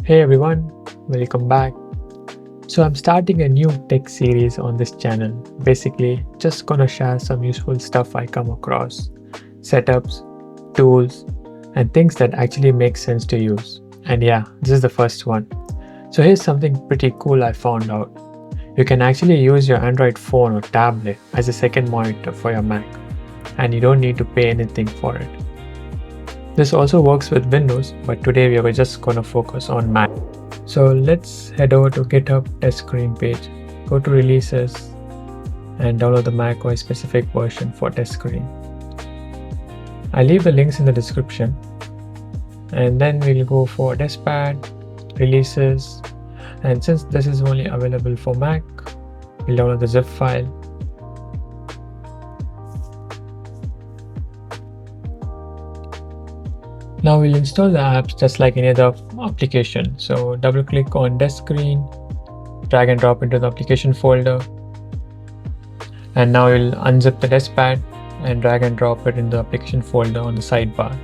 Hey everyone, welcome back. So I'm starting a new tech series on this channel. Basically, just gonna share some useful stuff I come across, setups, tools, and things that actually make sense to use. And yeah, this is the first one. So here's something pretty cool I found out. You can actually use your Android phone or tablet as a second monitor for your Mac, and you don't need to pay anything for it. This also works with Windows, but today we are just gonna focus on Mac. So let's head over to GitHub Deskreen page, go to releases and download the macOS specific version for Deskreen. I'll leave the links in the description, and then we'll go for Deskpad, releases, and since this is only available for Mac, we'll download the zip file. Now we'll install the apps just like any other application. So double click on Deskreen, drag and drop into the application folder. And now we'll unzip the Deskpad and drag and drop it in the application folder on the sidebar.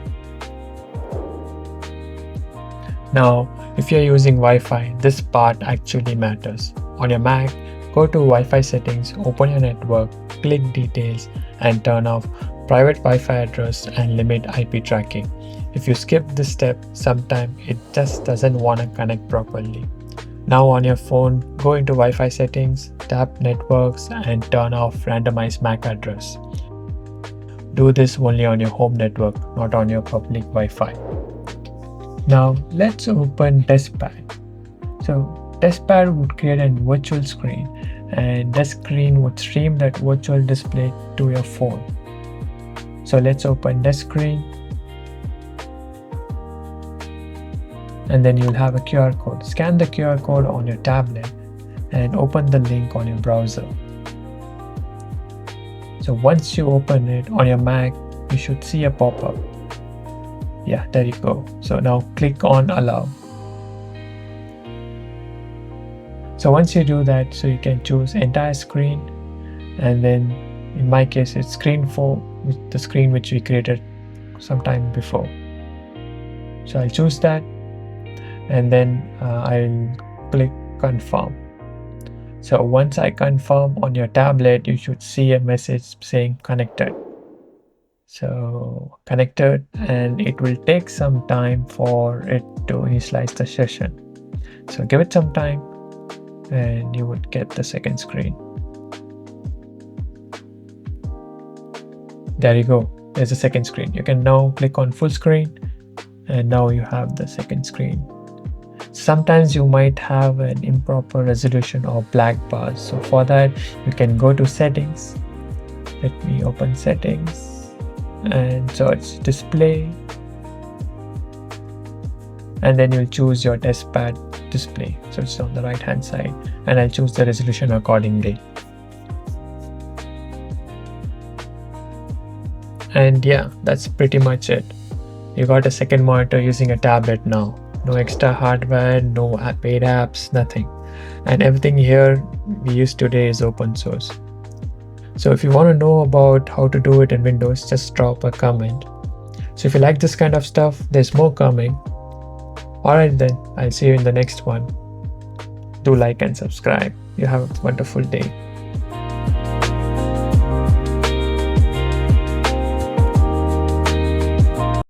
Now, if you're using Wi-Fi, this part actually matters. On your Mac, go to Wi-Fi settings, open your network, click details, and turn off private Wi-Fi address and limit IP tracking. If you skip this step, sometimes it just doesn't want to connect properly. Now on your phone, go into Wi-Fi settings, tap networks, and turn off randomized MAC address. Do this only on your home network, not on your public Wi-Fi. Now let's open Deskpad. So Deskpad would create a virtual screen, and Deskreen would stream that virtual display to your phone. So let's open Deskreen. And then you'll have a QR code. Scan the QR code on your tablet and open the link on your browser. So once you open it on your Mac, you should see a pop-up. Yeah, there you go. So now click on allow. So once you do that, so you can choose entire screen, and then in my case it's screen 4, the screen which we created sometime before. So I'll choose that, and then I'll click confirm. So once I confirm on your tablet, you should see a message saying connected. So connected, and it will take some time for it to initialize the session. So give it some time and you would get the second screen. There you go. There's a second screen. You can now click on full screen, and now you have the second screen. Sometimes you might have an improper resolution or black bars. So for that, you can go to settings. Let me open settings and search display. And then you'll choose your Deskpad display. So it's on the right hand side, and I'll choose the resolution accordingly. And yeah, that's pretty much it. You got a second monitor using a tablet now. No extra hardware, no paid apps, nothing. And everything here we use today is open source. So if you want to know about how to do it in Windows, just drop a comment. So if you like this kind of stuff, there's more coming. Alright then, I'll see you in the next one. Do like and subscribe. You have a wonderful day.